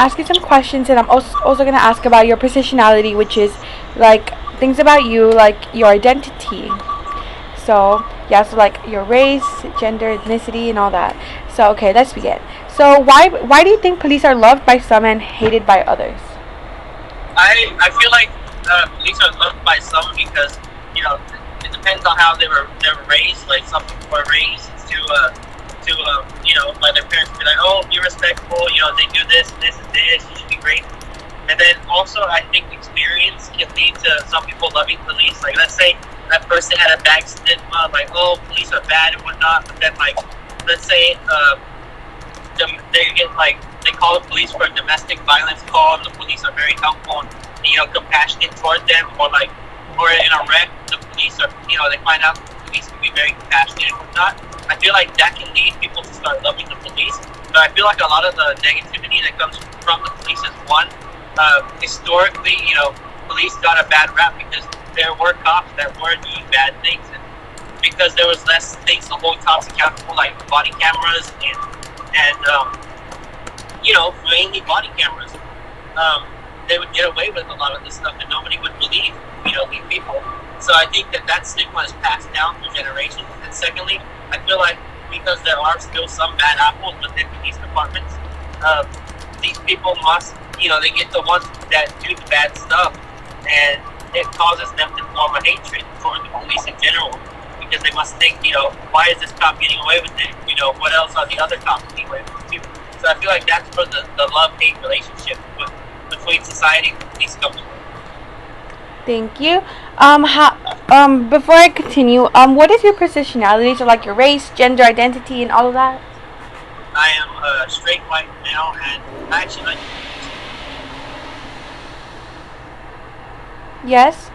ask you some questions, and I'm also gonna ask about your personality, which is like things about you, like your identity. So yeah, so like your race, gender, ethnicity, and all that. So okay, let's begin. So why do you think police are loved by some and hated by others? I feel like police are loved by some because it depends on how they were raised. Like some people were raised to by their parents be like, oh, be respectful. They do this, this, and this. You should be great. And then also, I think experience can lead to some people loving police. Like, let's say that person had a bad stigma, like, oh, police are bad and whatnot. But then, like, let's say they call the police for a domestic violence call, and the police are very helpful and compassionate toward them, or in a wreck, the police are they find out the police can be very compassionate and whatnot. I feel like that can lead people to start loving the police. But I feel like a lot of the negativity that comes from the police is one. Historically, police got a bad rap because there were cops that were doing bad things, and because there was less things to hold cops accountable, like body cameras and mainly body cameras. They would get away with a lot of this stuff, and nobody would believe these people. So I think that stigma is passed down through generations. And secondly, I feel like because there are still some bad apples within police departments, these people must, they get the ones that do the bad stuff, and it causes them to form a hatred for the police in general, because they must think, why is this cop getting away with it? What else are the other cops getting away with it too? So I feel like that's where the love-hate relationship between society and the police comes from. Thank you. Before I continue, what is your personality? So like your race, gender, identity, and all of that. I am a straight white male, and I actually like. Yes.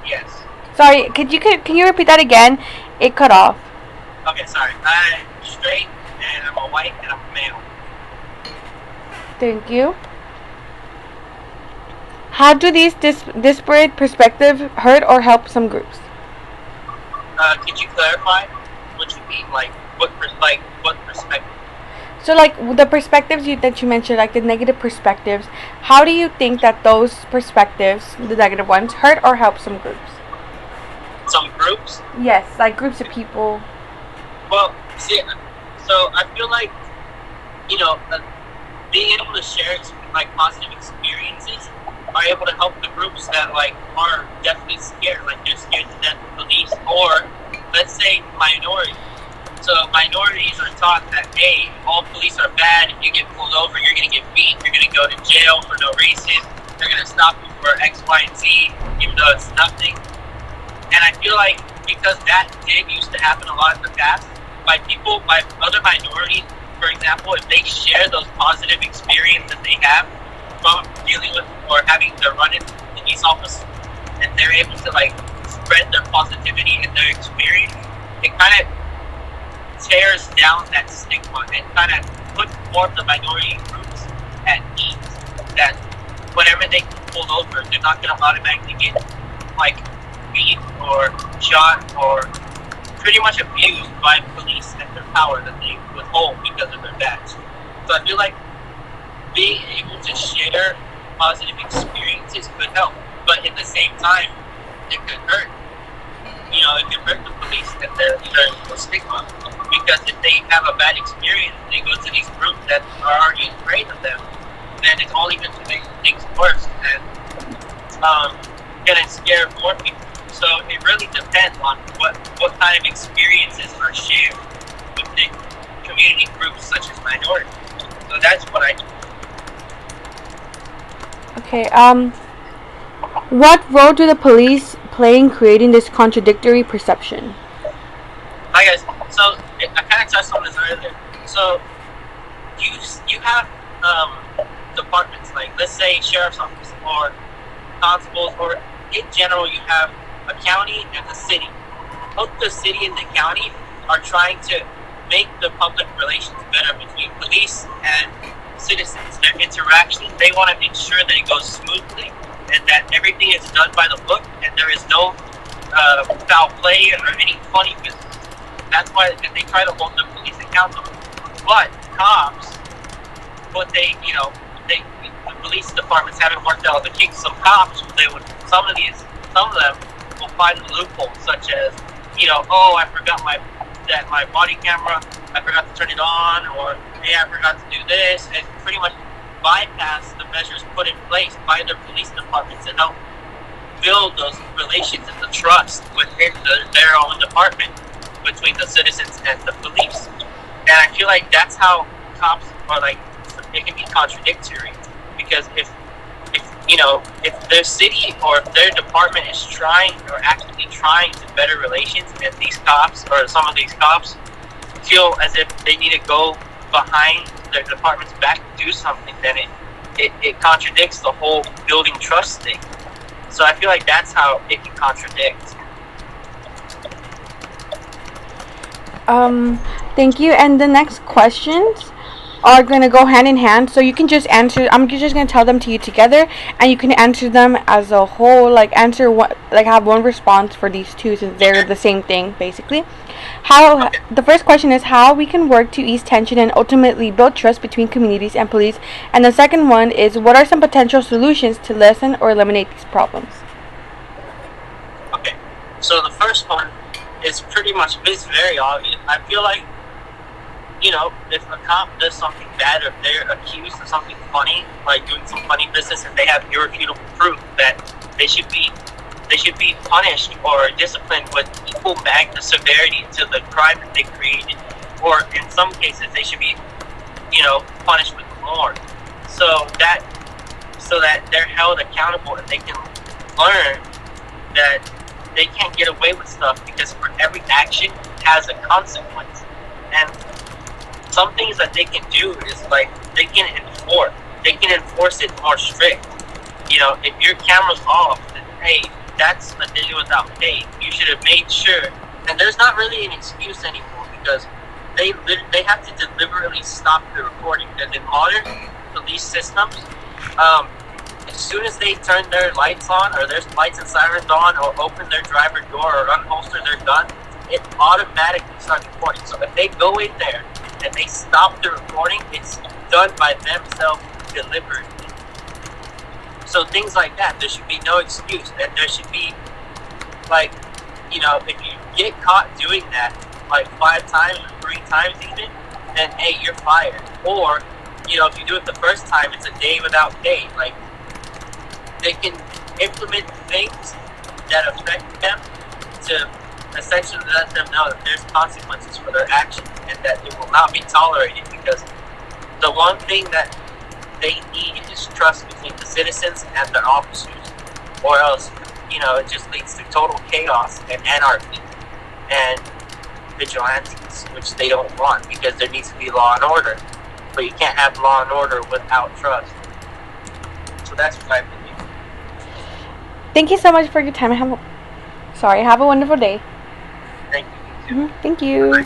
Yes. Sorry, can you repeat that again? It cut off. Okay, sorry. I'm straight, and I'm a white, and I'm a male. Thank you. How do these disparate perspectives hurt or help some groups? Could you clarify what you mean? Like what perspective? So, like the perspectives that you mentioned, like the negative perspectives, how do you think that those perspectives, the negative ones, hurt or help some groups? Some groups? Yes, like groups of people. Well, see, so I feel like being able to share like positive experiences are able to help the groups that like are definitely scared, like they're scared to death of police, or let's say minorities. So minorities are taught that, hey, all police are bad. If you get pulled over, you're gonna get beat. You're gonna go to jail for no reason. They're gonna stop you for X, Y, and Z, even though it's nothing. And I feel like because that did used to happen a lot in the past, by other minorities, for example, if they share those positive experiences that they have from dealing with or having to run into police officers, and they're able to like spread their positivity and their experience, it kind of tears down that stigma and kind of puts more of the minority groups at ease that whenever they get pulled over, they're not going to automatically get like beat or shot or pretty much abused by police and their power that they withhold because of their badge. So I feel like being able to share positive experiences could help, but at the same time, it could hurt. It could hurt the police that they're the stigma, because if they have a bad experience, they go to these groups that are already afraid of them, then it's only going to make things worse and gonna scare more people. So it really depends on what kind of experiences are shared within community groups such as minorities. So that's what I do. Okay, what role do the police play in creating this contradictory perception? Hi guys, so I kind of touched on this earlier. So you have departments, like let's say sheriff's office or constables, or in general you have a county and a city. Both the city and the county are trying to make the public relations better between police and citizens. Their interactions, they want to make sure that it goes smoothly and that everything is done by the book and there is no foul play or any funny business. That's why they try to hold the police accountable. But cops, what they, the police departments haven't worked out the kinks. Some cops, some of them will find the loopholes, such as, oh, I forgot my body camera, I forgot to turn it on, or hey, I forgot to do this, and pretty much bypass the measures put in place by their police departments and help build those relations and the trust within their own department between the citizens and the police. And I feel like that's how cops are, like, it can be contradictory, because if their city or if their department is trying or actively trying to better relations, and these cops or some of these cops feel as if they need to go behind their department's back to do something, then it contradicts the whole building trust thing. So I feel like that's how it can contradict. Thank you. And the next questions are going to go hand in hand, so you can just answer. I'm just going to tell them to you together, and you can answer them as a whole, like answer one, like have one response for these two, since they're the same thing basically. The first question is how we can work to ease tension and ultimately build trust between communities and police, and the second one is what are some potential solutions to lessen or eliminate these problems. Okay, so the first one is it's very obvious. I feel like, if a cop does something bad, or if they're accused of something funny, like doing some funny business, and they have irrefutable proof that they should be punished or disciplined with equal magnitude severity to the crime that they created, or in some cases they should be, punished with more, so that they're held accountable and they can learn that they can't get away with stuff, because for every action has a consequence. And some things that they can do is, like, they can enforce it more strict. If your camera's off, then hey, that's a day without pay. You should have made sure. And there's not really an excuse anymore, because they have to deliberately stop the recording. Because in modern police systems, as soon as they turn their lights on, or their lights and sirens on, or open their driver door, or unholster their gun, it automatically starts recording. So if they go in there and they stop the recording, it's done by themselves deliberately. So things like that, there should be no excuse. And there should be, like, if you get caught doing that, like 5 times or 3 times even, then hey, you're fired. Or, if you do it the first time, it's a day without pay. Like, they can implement things that affect them to essentially let them know that there's consequences for their actions and that it will not be tolerated, because the one thing that they need is trust between the citizens and their officers, or else, it just leads to total chaos and anarchy and vigilantes, which they don't want, because there needs to be law and order. But you can't have law and order without trust. So that's what I believe. Thank you so much for your time. Have a wonderful day. Thank you. Thank you.